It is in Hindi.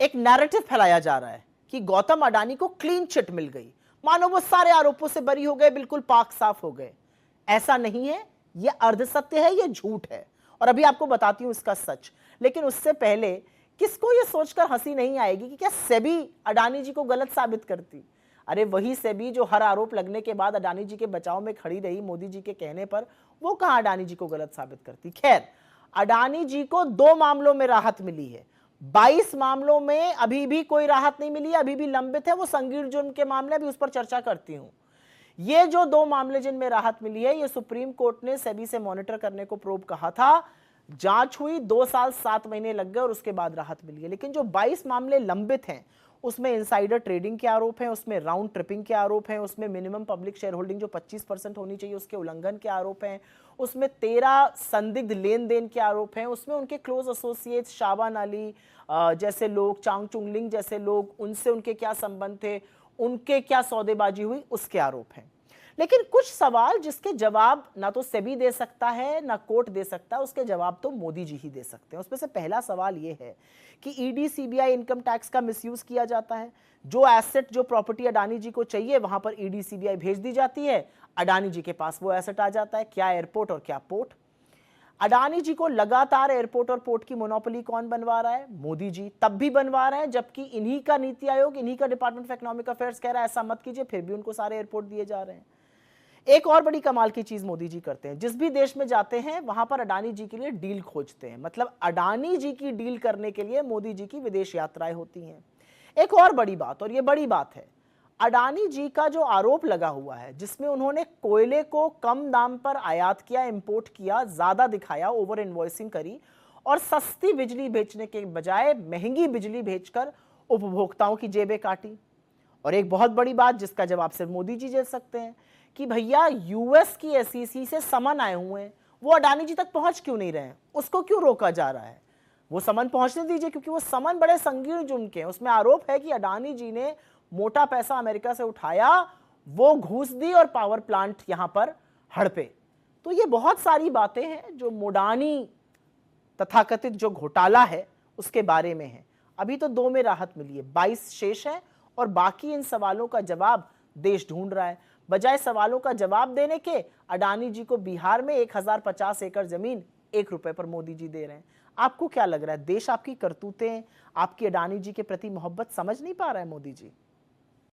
एक नैरेटिव फैलाया जा रहा है कि गौतम अडानी को क्लीन चिट मिल गई, मानो वो सारे आरोपों से बरी हो गए, बिल्कुल पाक साफ हो गए। ऐसा नहीं है, ये अर्ध सत्य है, ये झूठ है, और अभी आपको बताती हूं इसका सच। लेकिन उससे पहले किसको ये सोचकर हंसी नहीं आएगी कि क्या सेबी अडानी जी को गलत साबित करती? अरे वही सेबी जो हर आरोप लगने के बाद अडानी जी के बचाव में खड़ी रही मोदी जी के कहने पर, वो कहां अडानी जी को गलत साबित करती? खैर, अडानी जी को 2 मामलों में राहत मिली है, 22 मामलों में अभी भी कोई राहत नहीं मिली है, अभी भी लंबित है वो संगीन जुर्म के मामले, अभी उस पर चर्चा करती हूं। ये जो 2 मामले जिनमें राहत मिली है, ये सुप्रीम कोर्ट ने सेबी से मॉनिटर करने को प्रोब कहा था, जांच हुई, 2 साल 7 महीने लग गए और उसके बाद राहत मिली है। लेकिन जो 22 मामले लंबित हैं, उसमें इनसाइडर ट्रेडिंग के आरोप हैं, उसमें राउंड ट्रिपिंग के आरोप हैं, उसमें मिनिमम पब्लिक शेयर होल्डिंग जो 25% होनी चाहिए उसके उल्लंघन के आरोप हैं, उसमें 13 संदिग्ध लेन देन के आरोप हैं, उसमें उनके क्लोज एसोसिएट्स शाबान अली जैसे लोग, चांग चुंगलिंग जैसे लोग, उनसे उनके क्या संबंध थे, उनके क्या सौदेबाजी हुई, उसके आरोप हैं। लेकिन कुछ सवाल जिसके जवाब ना तो सेबी दे सकता है ना कोर्ट दे सकता है, उसके जवाब तो मोदी जी ही दे सकते हैं। उसमें से पहला सवाल यह है कि ईडी सीबीआई इनकम टैक्स का मिसयूज किया जाता है। जो एसेट, जो प्रॉपर्टी अडानी जी को चाहिए वहां पर ईडी सीबीआई भेज दी जाती है, अडानी जी के पास वो एसेट आ जाता है। क्या एयरपोर्ट और क्या पोर्ट। अडानी जी को लगातार एयरपोर्ट और पोर्ट की मोनोपोली कौन बनवा रहा है? मोदी जी। तब भी बनवा रहे हैं जबकि इन्हीं का नीति आयोग, इन्हीं का डिपार्टमेंट ऑफ इकोनॉमिक अफेयर्स कह रहा है ऐसा मत कीजिए, फिर भी उनको सारे एयरपोर्ट दिए जा रहे हैं। एक और बड़ी कमाल की चीज मोदी जी करते हैं, जिस भी देश में जाते हैं वहां पर अडानी जी के लिए डील खोजते हैं। मतलब अडानी जी की डील करने के लिए मोदी जी की विदेश यात्राएं होती हैं। एक और बड़ी बात, और यह बड़ी बात है, अडानी जी का जो आरोप लगा हुआ है जिसमें उन्होंने कोयले को कम दाम पर आयात किया, इंपोर्ट किया, ज्यादा दिखाया, ओवर इनवॉइसिंग करी और सस्ती बिजली बेचने के बजाय महंगी बिजली बेचकर उपभोक्ताओं की जेबें काटी। और एक बहुत बड़ी बात जिसका जवाब सिर्फ मोदी जी दे सकते हैं कि भैया यूएस की एसईसी से समन आए हुए हैं, वो अडानी जी तक पहुंच क्यों नहीं रहे हैं, उसको क्यों रोका जा रहा है? वो समन पहुंचने दीजिए, क्योंकि वो समन बड़े संगीन जुर्म के हैं। उसमें आरोप है कि अडानी जी ने मोटा पैसा अमेरिका से उठाया, वो घूस दी और पावर प्लांट यहां पर हड़पे। तो ये बहुत सारी बातें हैं जो मोडानी तथाकथित जो घोटाला है उसके बारे में है। अभी तो 2 में राहत मिली है, 22 शेष है और बाकी इन सवालों का जवाब देश ढूंढ रहा है। बजाय सवालों का जवाब देने के अडानी जी को बिहार में 1050 एकड़ जमीन 1 रुपए पर मोदी जी दे रहे हैं। आपको क्या लग रहा है, देश आपकी करतूतें, आपकी अडानी जी के प्रति मोहब्बत समझ नहीं पा रहा है मोदी जी?